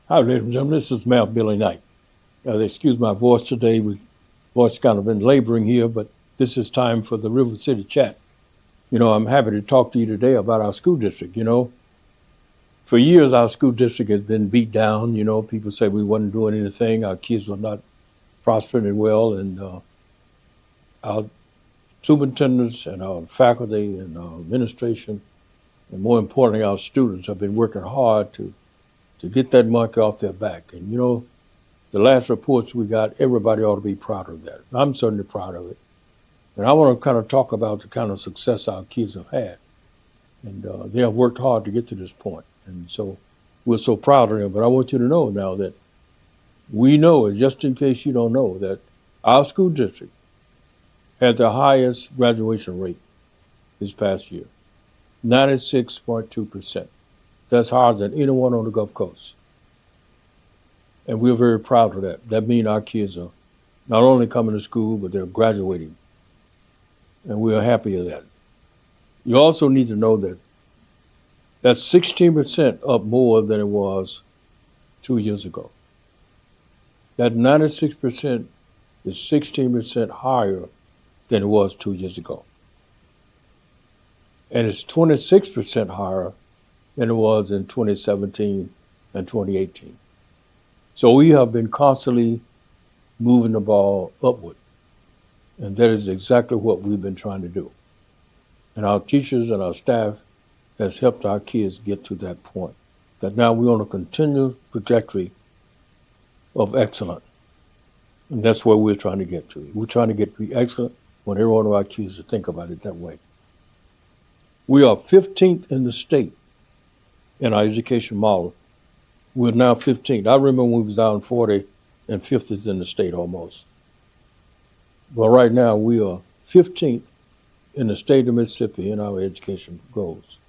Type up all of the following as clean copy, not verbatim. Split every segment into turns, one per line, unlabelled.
Hi, ladies and gentlemen. This is Mayor Billy Knight. Excuse my voice today. Voice kind of been laboring here, but this is time for the River City Chat. I'm happy to talk to you today about our school district. For years our school district has been beat down. People say we wasn't doing anything. Our kids were not prospering well, and our superintendents and our faculty and our administration, and more importantly, our students have been working hard to get that monkey off their back. And the last reports we got, everybody ought to be proud of that. I'm certainly proud of it. And I want to kind of talk about the kind of success our kids have had. And they have worked hard to get to this point. And so we're so proud of them. But I want you to know now that we know, just in case you don't know, that our school district had the highest graduation rate this past year, 96.2%. That's higher than anyone on the Gulf Coast. And we're very proud of that. That means our kids are not only coming to school, but they're graduating. And we are happy of that. You also need to know that that's 16% up more than it was 2 years ago. That 96% is 16% higher than it was 2 years ago. And it's 26% higher than it was in 2017 and 2018. So we have been constantly moving the ball upward. And that is exactly what we've been trying to do. And our teachers and our staff has helped our kids get to that point, that now we're on a continual trajectory of excellence. And that's where we're trying to get to. We're trying to get to be excellent when every one of our kids to think about it that way. We are 15th in the state in our education model. We're now 15th. I remember when we was down 40 and 50th in the state almost. But right now we are 15th in the state of Mississippi in our education goals.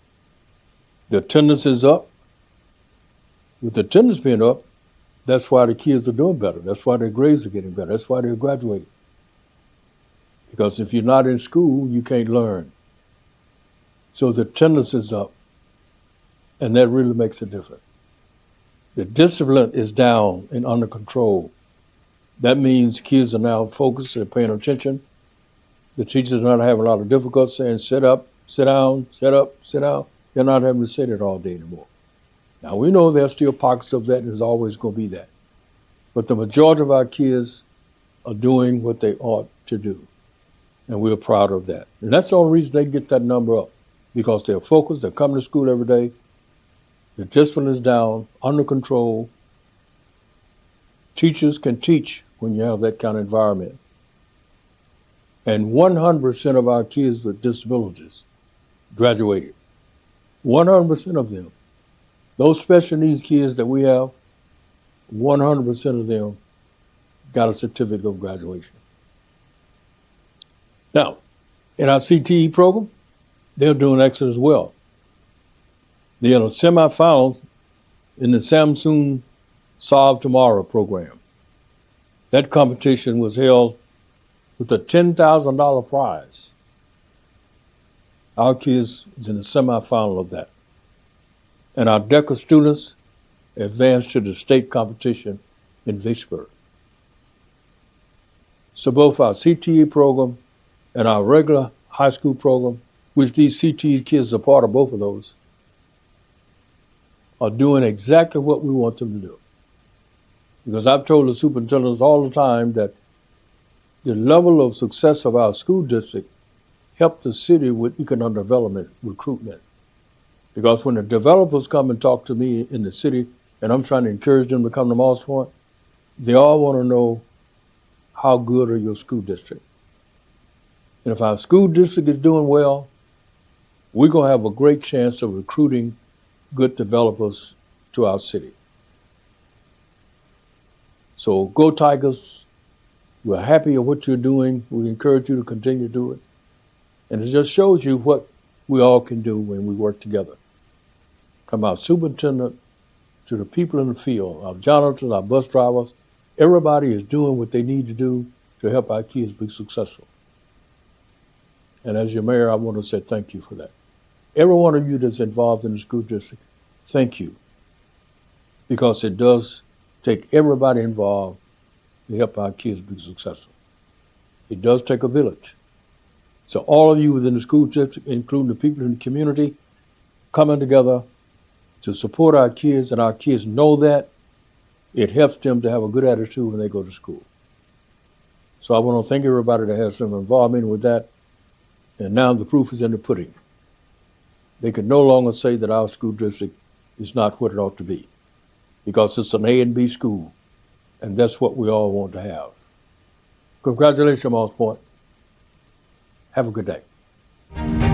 The attendance is up. With the attendance being up, that's why the kids are doing better. That's why their grades are getting better. That's why they're graduating. Because if you're not in school, you can't learn. So the attendance is up, and that really makes a difference. The discipline is down and under control. That means kids are now focused and paying attention. The teachers are not having a lot of difficulty saying, sit up, sit down, sit up, sit down. They're not having to say that all day anymore. Now, we know there's still pockets of that, and there's always going to be that. But the majority of our kids are doing what they ought to do, and we're proud of that. And that's the only reason they get that number up, because they're focused, they're coming to school every day, the discipline is down, under control. Teachers can teach when you have that kind of environment. And 100% of our kids with disabilities graduated. 100% of them. Those special needs kids that we have, 100% of them got a certificate of graduation. Now, in our CTE program, they're doing excellent as well. They're in a semifinal in the Samsung Solve Tomorrow program. That competition was held with a $10,000 prize. Our kids is in the semifinal of that. And our DECA students advanced to the state competition in Vicksburg. So both our CTE program and our regular high school program, which these CTE kids are part of both of those, are doing exactly what we want them to do. Because I've told the superintendents all the time that the level of success of our school district helped the city with economic development recruitment. Because when the developers come and talk to me in the city, and I'm trying to encourage them to come to Moss Point, they all want to know, how good are your school district? And if our school district is doing well, we're going to have a great chance of recruiting good developers to our city. So go Tigers. We're happy of what you're doing. We encourage you to continue to do it. And it just shows you what we all can do when we work together. From our superintendent to the people in the field, our janitors, our bus drivers, everybody is doing what they need to do to help our kids be successful. And as your mayor, I want to say thank you for that. Every one of you that's involved in the school district, thank you. because it does take everybody involved to help our kids be successful. It does take a village. So all of you within the school district, including the people in the community, coming together to support our kids, and our kids know that, it helps them to have a good attitude when they go to school. So I want to thank everybody that has some involvement with that. And now the proof is in the pudding. They can no longer say that our school district is not what it ought to be, because it's an A and B school, and that's what we all want to have. Congratulations, Moss Point. Have a good day.